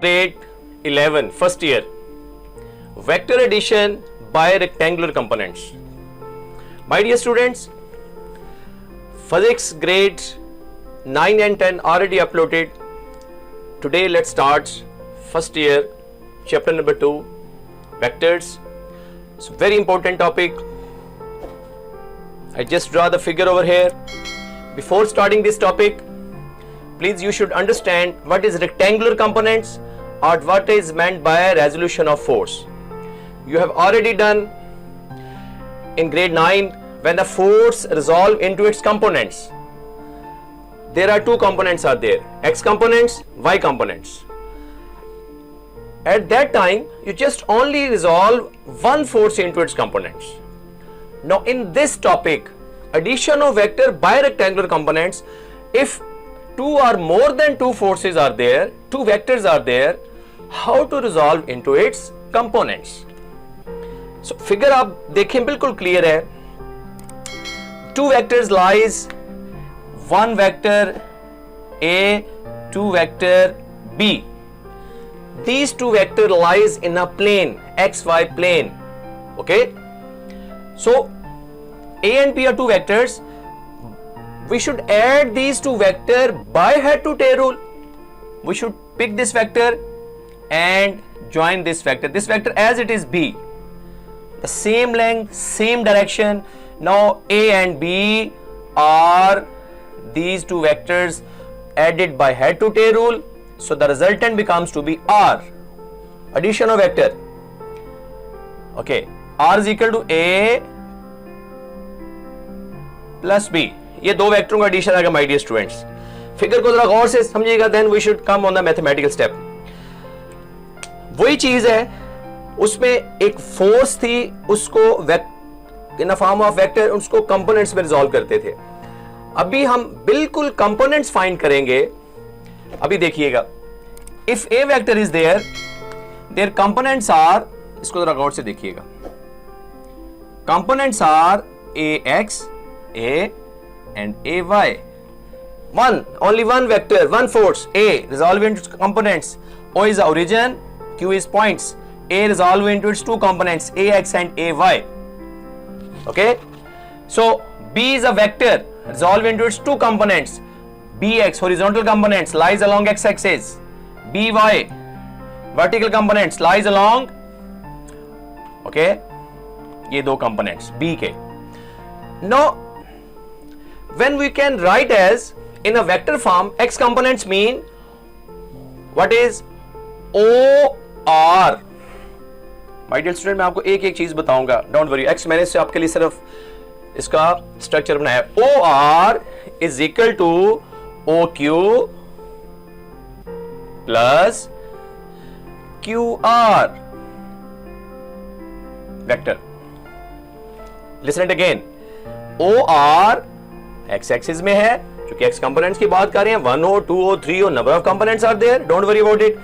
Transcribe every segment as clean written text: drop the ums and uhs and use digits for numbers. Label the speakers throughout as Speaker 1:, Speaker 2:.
Speaker 1: Grade 11, first year. Vector addition by rectangular components. My dear students, physics grade 9 and 10 already uploaded. Today let's start first year, chapter number 2, vectors. It's a very important topic. I just draw the figure over here. Before starting this topic, please you should understand what is rectangular components or what is meant by resolution of force. You have already done in grade 9 when the force resolve into its components. There are two components are there, x components, y components. At that time, you just only resolve one force into its components. Now in this topic, addition of vector by rectangular components, if two or more than two forces are there, two vectors are there, how to resolve into its components. So figure आप देखें बिल्कुल clear है. Two vectors lies, one vector A, two vector B. These two vector lies in a plane, XY plane. Okay. So A and B are two vectors. We should add these two vector by head to tail rule. We should pick this vector and join this vector. This vector as it is B. The same length, same direction. Now A and B are these two vectors added by head to tail rule. So the resultant becomes to be R. Addition of vector. Okay. R is equal to A plus B. ये दो वेक्टरों का addition आएगा my dear students. Figure को जरा गौर से समझिएगा, then we should come on the mathematical step. वही चीज है, उसमें एक फोर्स थी, उसको in the form of vector उसको कंपोनेंट्स में रिजॉल्व करते थे. अभी हम बिल्कुल कंपोनेंट्स फाइंड करेंगे. अभी देखिएगा, if a vector is there, their components are, इसको जरा गौर से देखिएगा, components are a x a and AY. Only one vector, one force, A, resolve into its components. O is the origin, Q is points. A resolve into its two components, AX and AY. Okay? So, B is a vector, resolve into its two components. BX, horizontal components, lies along x-axis. BY, vertical components, lies along, okay, ये दो components, B के. Now, when we can write as in a vector form, x components mean what is OR. My dear student, मैं आपको एक एक चीज बताऊंगा, don't worry. x मैंने से आपके लिए सिर्फ इसका स्ट्रक्चर बनाया. OR is equal to OQ plus QR vector. Listen it again. OR x axis में है, क्योंकि एक्स कंपोनेंट्स की बात कर रहे हैं, 1 हो 2 हो 3 हो, number of components are there, don't worry about it.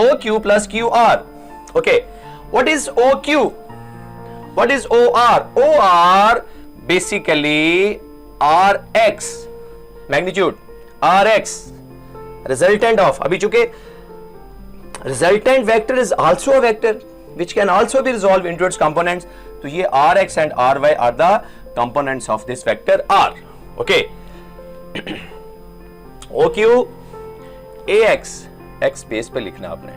Speaker 1: OQ plus QR. Okay, what is OQ? What is OR? OR basically RX magnitude, RX resultant of. अभी चूंकि resultant vector is also a vector which can also be resolved into its components, तो ये RX and RY are the components of this vector R. Okay. OQ AX, X base पे लिखना आपने,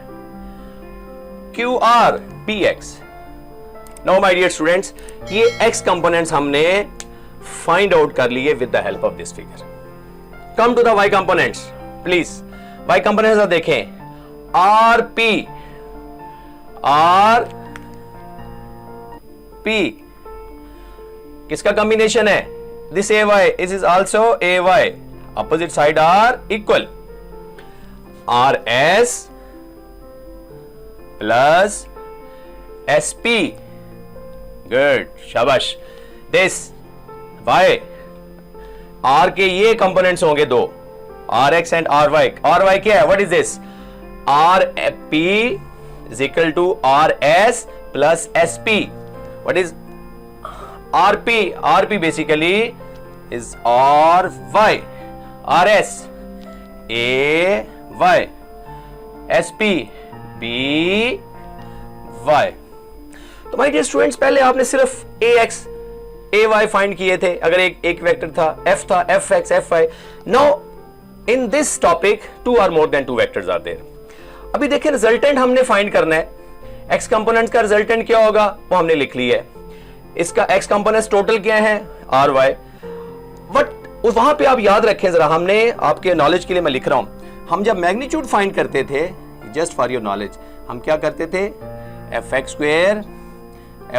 Speaker 1: QR PX. Now my dear students, ये X components हमने find out कर लिए with the help of this figure. Come to the Y components, please. Y components आप देखें, RP, RP किसका कॉम्बिनेशन है? This AY, this is also AY. Opposite side are equal. RS plus SP. Good, शाबाश. This Y, R के ये components होंगे दो, RX and RY. RY क्या है? What is this? RP is equal to RS plus SP. What is RP? RP basically is RY. RS AY. SP BY। तो my dear students, पहले आपने सिर्फ AX AY फाइंड किए थे अगर एक वेक्टर था, F था, FX FY। Now in this topic 2 or more than 2 vectors आते हैं। अभी देखिए रिजल्टेंट हमने फाइंड करना है। X कंपोनेंट्स का रिजल्टेंट क्या होगा वो हमने लिख लिया है। इसका X कंपोनेंट्स टोटल क्या है, RY। बट वहां पे आप याद रखें जरा, हमने आपके नॉलेज के लिए मैं लिख रहा हूं, हम जब मैग्नीट्यूड फाइंड करते थे, जस्ट फॉर योर नॉलेज, हम क्या करते थे, fx square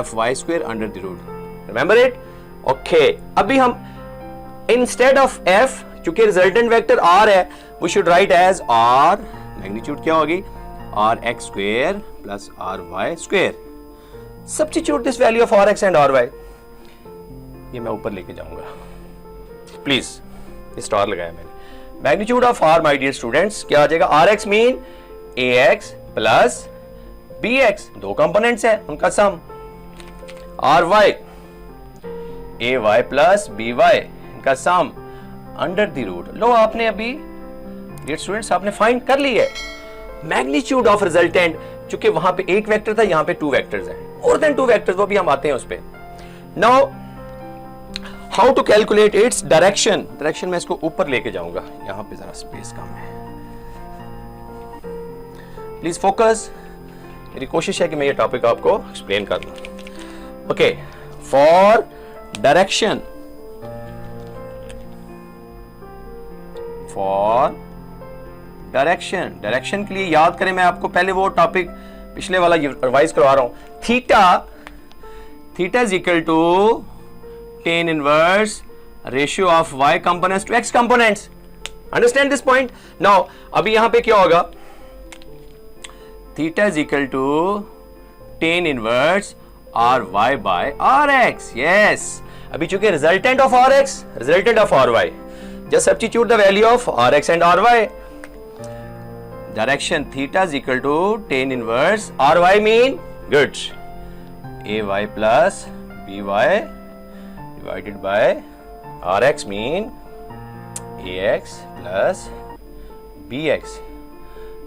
Speaker 1: fy square under the root, remember it. Okay, अभी हम इंस्टेड ऑफ f, चूंकि रिजल्टेंट वेक्टर r है, we should write as r, magnitude क्या होगी, rx square plus ry square. Substitute this value of rx and ry, ये मैं ऊपर लेके जाऊंगा प्लीज, स्टार लगाया मैंने। Magnitude of r my dear students क्या आ जाएगा, rx mean ax plus bx, दो कंपोनेंट्स है उनका sum, ry ay plus by इनका सम अंडर द रूट। लो आपने अभी डियर स्टूडेंट्स आपने फाइंड कर ली है मैग्नीट्यूड ऑफ रिजल्टेंट, चूंकि वहां पे एक वेक्टर था, यहां पे 2 वेक्टर्स हैं, मोर देन 2 वेक्टर्स, वो भी हम आते हैं उस पे। Now how to calculate its direction. Direction मैं इसको ऊपर लेके जाऊंगा, यहां पे जरा स्पेस कम है, प्लीज फोकस। मेरी कोशिश है कि मैं ये टॉपिक आपको एक्सप्लेन कर दूं। Okay, for direction, for direction, direction के लिए याद करें, मैं आपको पहले वो टॉपिक पिछले वाला रिवाइज करवा रहा हूं। Theta is equal to tan inverse ratio of y components to x components. Understand this point? Now, अभी यहां पे क्या होगा, theta is equal to tan inverse ry by rx. Yes. अभी चूंकि resultant of rx, resultant of ry, just substitute the value of rx and ry. Direction theta is equal to tan inverse ry mean good, ay plus by divided by rx mean ax plus bx।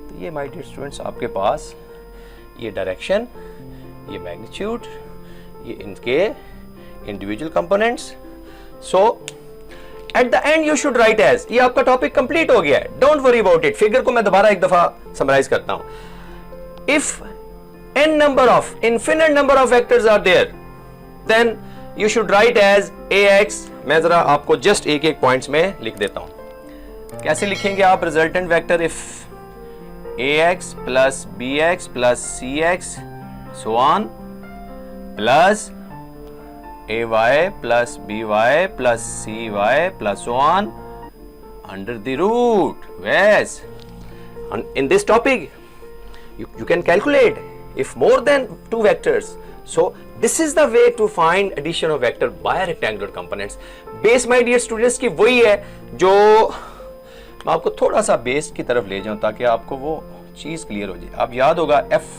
Speaker 1: तो ये my dear students आपके पास ये direction, ये magnitude, ये इनके individual components. So at the end you should write as, ये आपका topic complete हो गया है, don't worry about it. Figure को मैं दोबारा एक दफा समराइज करता हूं। If n number of infinite number of vectors are there, then you should write as ax। मैं जरा आपको जस्ट एक एक पॉइंट्स में लिख देता हूं, कैसे लिखेंगे आप resultant vector. If ax plus bx plus cx so on plus ay plus by plus cy plus so on under the root. Yes, in this topic you can calculate if more than 2 vectors. So this is the way to find addition of vector by rectangular components. Base my dear students की वही है जो मैं आपको थोड़ा सा base की तरफ ले जाऊं ताकि आपको वो चीज क्लियर हो जाए। आप याद होगा f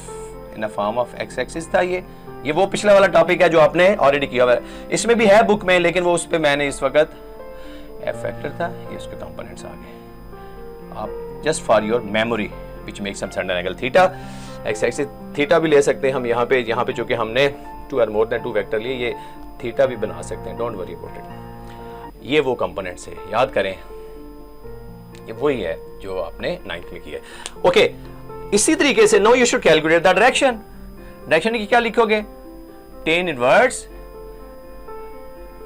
Speaker 1: in a form of x axis था, ये वो पिछला वाला टॉपिक है जो आपने ऑलरेडी किया हुआ है, इसमें भी है बुक में, लेकिन वो उस पे मैंने इस वक्त f वेक्टर था, ये उसके कंपोनेंट्स आ गए। आप just for your memory which makes some certain angle theta, x axis theta भी ले सकते हैं हम यहाँ पे चूंकि हमने 2 or more than 2 वेक्टर लिए, ये थीटा भी बना सकते हैं, डोंट वरी अबाउट इट। ये वो कंपोनेंट्स है, याद करें, ये वही है जो आपने 9th में किया है। ओके, इसी तरीके से no you should calculate the direction. Direction की क्या लिखोगे, tan inverse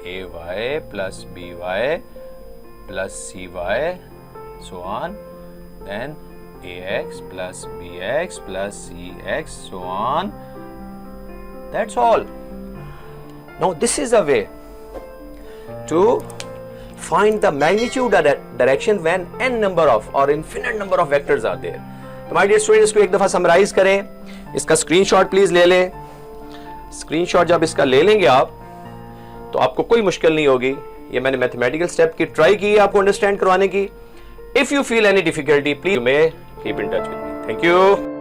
Speaker 1: ay plus by plus cy so on, then ax plus bx plus cx so on. That's all. Now this is a way to find the magnitude of direction when n number of or infinite number of vectors are there. तो my dear students, इसको एक दफा summarise करें, इसका screenshot please ले लें। Screenshot जब इसका ले लेंगे आप तो आपको कोई मुश्किल नहीं होगी। ये मैंने मैथमेटिकल स्टेप की ट्राई की है आपको अंडरस्टैंड करवाने की। If you feel any difficulty, please you may keep in touch with me. Thank you.